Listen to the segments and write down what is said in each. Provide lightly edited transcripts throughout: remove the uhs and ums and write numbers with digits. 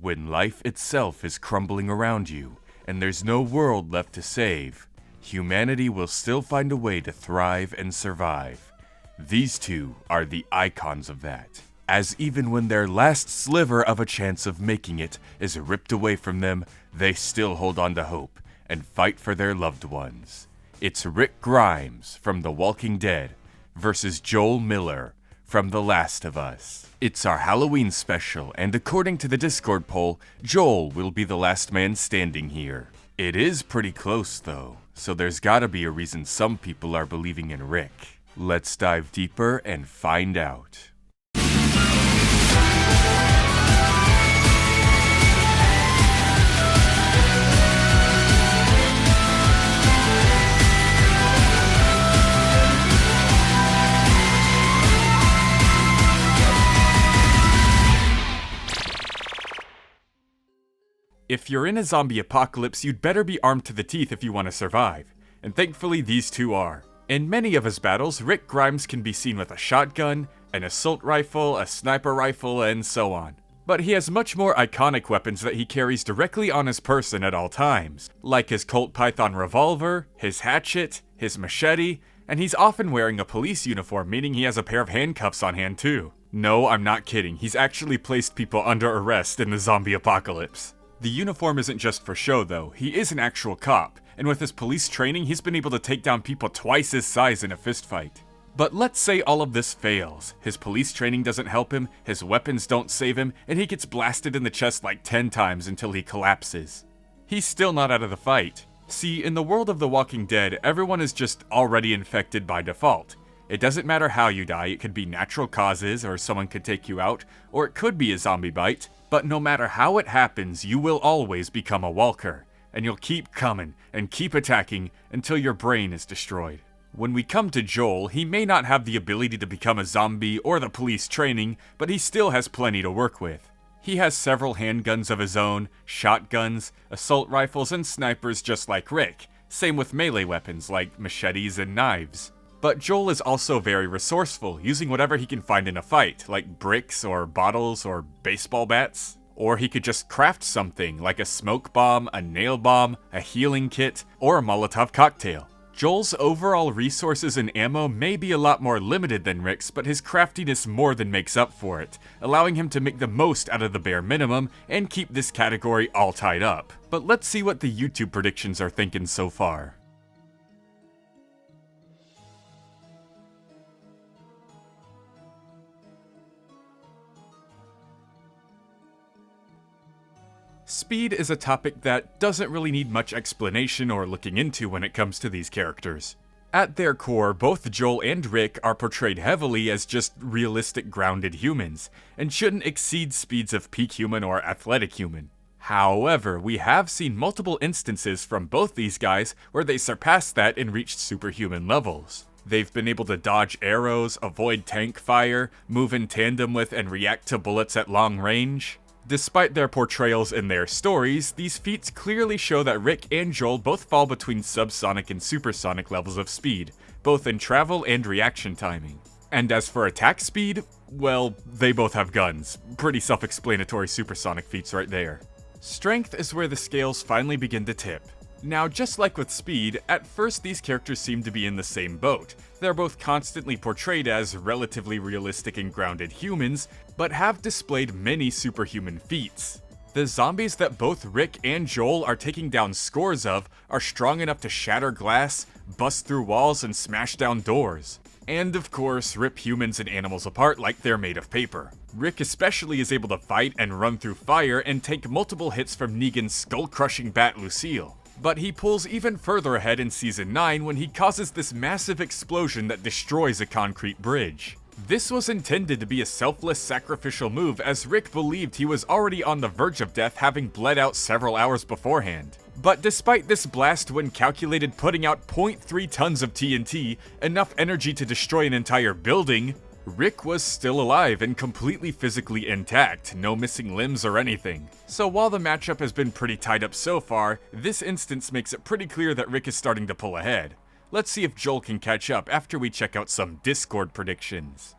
When life itself is crumbling around you, and there's no world left to save, humanity will still find a way to thrive and survive. These two are the icons of that, as even when their last sliver of a chance of making it is ripped away from them, they still hold on to hope and fight for their loved ones. It's Rick Grimes from The Walking Dead versus Joel Miller from The Last of Us. It's our Halloween special, and according to the Discord poll, Joel will be the last man standing here. It is pretty close though, so there's gotta be a reason some people are believing in Rick. Let's dive deeper and find out. If you're in a zombie apocalypse, you'd better be armed to the teeth if you want to survive, and thankfully these two are. In many of his battles, Rick Grimes can be seen with a shotgun, an assault rifle, a sniper rifle, and so on. But he has much more iconic weapons that he carries directly on his person at all times, like his Colt Python revolver, his hatchet, his machete, and he's often wearing a police uniform, meaning he has a pair of handcuffs on hand too. No, I'm not kidding, he's actually placed people under arrest in the zombie apocalypse. The uniform isn't just for show though, he is an actual cop, and with his police training, he's been able to take down people twice his size in a fistfight. But let's say all of this fails. His police training doesn't help him, his weapons don't save him, and he gets blasted in the chest like 10 times until he collapses. He's still not out of the fight. See, in the world of The Walking Dead, everyone is just already infected by default. It doesn't matter how you die, it could be natural causes, or someone could take you out, or it could be a zombie bite. But no matter how it happens, you will always become a walker, and you'll keep coming and keep attacking until your brain is destroyed. When we come to Joel, he may not have the ability to become a zombie or the police training, but he still has plenty to work with. He has several handguns of his own, shotguns, assault rifles, and snipers just like Rick, same with melee weapons like machetes and knives. But Joel is also very resourceful, using whatever he can find in a fight, like bricks or bottles or baseball bats. Or he could just craft something, like a smoke bomb, a nail bomb, a healing kit, or a Molotov cocktail. Joel's overall resources and ammo may be a lot more limited than Rick's, but his craftiness more than makes up for it, allowing him to make the most out of the bare minimum and keep this category all tied up. But let's see what the YouTube predictions are thinking so far. Speed is a topic that doesn't really need much explanation or looking into when it comes to these characters. At their core, both Joel and Rick are portrayed heavily as just realistic grounded humans, and shouldn't exceed speeds of peak human or athletic human. However, we have seen multiple instances from both these guys where they surpassed that and reached superhuman levels. They've been able to dodge arrows, avoid tank fire, move in tandem with and react to bullets at long range. Despite their portrayals in their stories, these feats clearly show that Rick and Joel both fall between subsonic and supersonic levels of speed, both in travel and reaction timing. And as for attack speed, well, they both have guns. Pretty self-explanatory supersonic feats right there. Strength is where the scales finally begin to tip. Now, just like with speed, at first these characters seem to be in the same boat. They're both constantly portrayed as relatively realistic and grounded humans, but have displayed many superhuman feats. The zombies that both Rick and Joel are taking down scores of are strong enough to shatter glass, bust through walls, and smash down doors. And of course, rip humans and animals apart like they're made of paper. Rick especially is able to fight and run through fire and take multiple hits from Negan's skull-crushing bat Lucille. But he pulls even further ahead in Season 9 when he causes this massive explosion that destroys a concrete bridge. This was intended to be a selfless sacrificial move, as Rick believed he was already on the verge of death, having bled out several hours beforehand. But despite this blast, when calculated putting out 0.3 tons of TNT, enough energy to destroy an entire building, Rick was still alive and completely physically intact, no missing limbs or anything. So while the matchup has been pretty tied up so far, this instance makes it pretty clear that Rick is starting to pull ahead. Let's see if Joel can catch up after we check out some Discord predictions.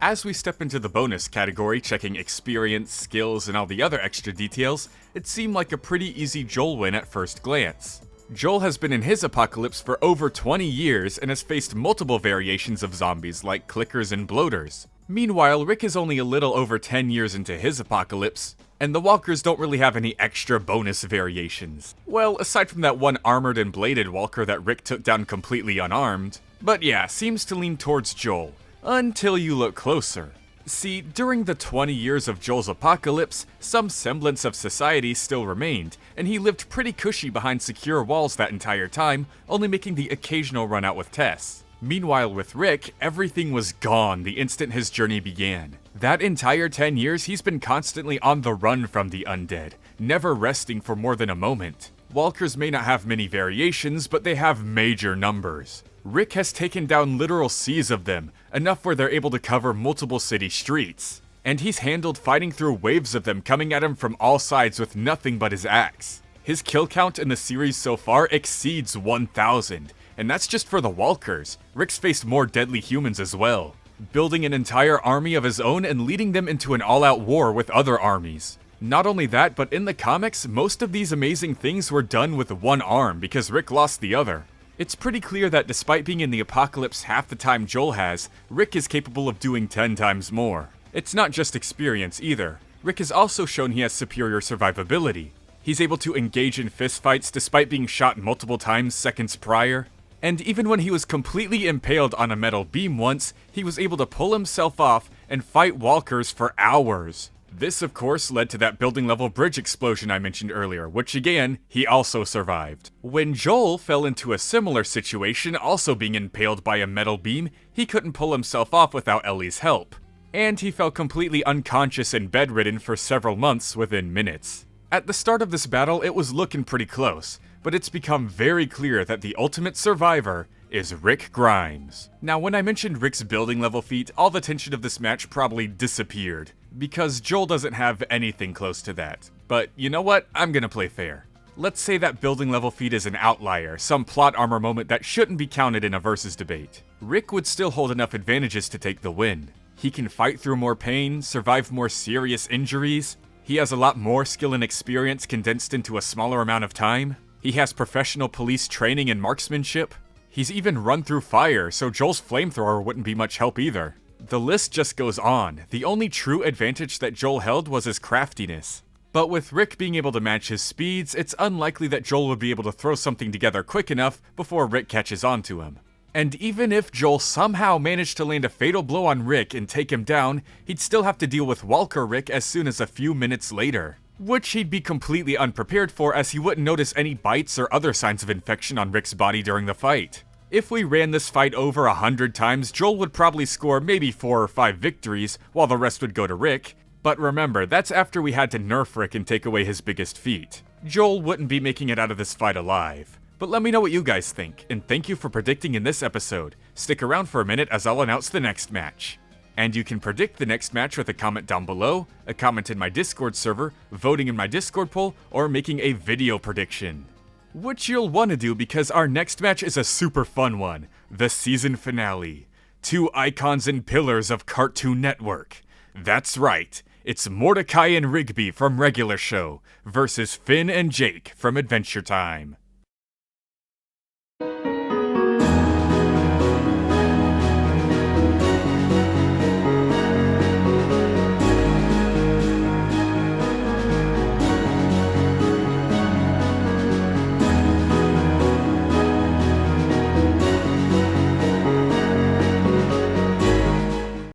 As we step into the bonus category, checking experience, skills, and all the other extra details, it seemed like a pretty easy Joel win at first glance. Joel has been in his apocalypse for over 20 years and has faced multiple variations of zombies like clickers and bloaters. Meanwhile, Rick is only a little over 10 years into his apocalypse, and the walkers don't really have any extra bonus variations. Well, aside from that one armored and bladed walker that Rick took down completely unarmed. But yeah, seems to lean towards Joel, until you look closer. See, during the 20 years of Joel's apocalypse, some semblance of society still remained, and he lived pretty cushy behind secure walls that entire time, only making the occasional run out with Tess. Meanwhile with Rick, everything was gone the instant his journey began. That entire 10 years, he's been constantly on the run from the undead, never resting for more than a moment. Walkers may not have many variations, but they have major numbers. Rick has taken down literal seas of them, enough where they're able to cover multiple city streets. And he's handled fighting through waves of them coming at him from all sides with nothing but his axe. His kill count in the series so far exceeds 1,000, and that's just for the walkers. Rick's faced more deadly humans as well, building an entire army of his own and leading them into an all-out war with other armies. Not only that, but in the comics, most of these amazing things were done with one arm because Rick lost the other. It's pretty clear that despite being in the apocalypse half the time Joel has, Rick is capable of doing 10 times more. It's not just experience either. Rick has also shown he has superior survivability. He's able to engage in fistfights despite being shot multiple times seconds prior. And even when he was completely impaled on a metal beam once, he was able to pull himself off and fight walkers for hours. This, of course, led to that building level bridge explosion I mentioned earlier, which again, he also survived. When Joel fell into a similar situation, also being impaled by a metal beam, he couldn't pull himself off without Ellie's help. And he fell completely unconscious and bedridden for several months within minutes. At the start of this battle, it was looking pretty close, but it's become very clear that the ultimate survivor is Rick Grimes. Now, when I mentioned Rick's building level feat, all the tension of this match probably disappeared, because Joel doesn't have anything close to that. But you know what? I'm gonna play fair. Let's say that building level feat is an outlier, some plot armor moment that shouldn't be counted in a versus debate. Rick would still hold enough advantages to take the win. He can fight through more pain, survive more serious injuries. He has a lot more skill and experience condensed into a smaller amount of time. He has professional police training and marksmanship. He's even run through fire, so Joel's flamethrower wouldn't be much help either. The list just goes on. The only true advantage that Joel held was his craftiness. But with Rick being able to match his speeds, it's unlikely that Joel would be able to throw something together quick enough before Rick catches on to him. And even if Joel somehow managed to land a fatal blow on Rick and take him down, he'd still have to deal with Walker Rick as soon as a few minutes later, which he'd be completely unprepared for as he wouldn't notice any bites or other signs of infection on Rick's body during the fight. If we ran this fight over 100 times, Joel would probably score maybe 4 or 5 victories, while the rest would go to Rick. But remember, that's after we had to nerf Rick and take away his biggest feat. Joel wouldn't be making it out of this fight alive. But let me know what you guys think, and thank you for predicting in this episode. Stick around for a minute as I'll announce the next match. And you can predict the next match with a comment down below, a comment in my Discord server, voting in my Discord poll, or making a video prediction. Which you'll want to do because our next match is a super fun one, the season finale. 2 icons and pillars of Cartoon Network. That's right, it's Mordecai and Rigby from Regular Show versus Finn and Jake from Adventure Time.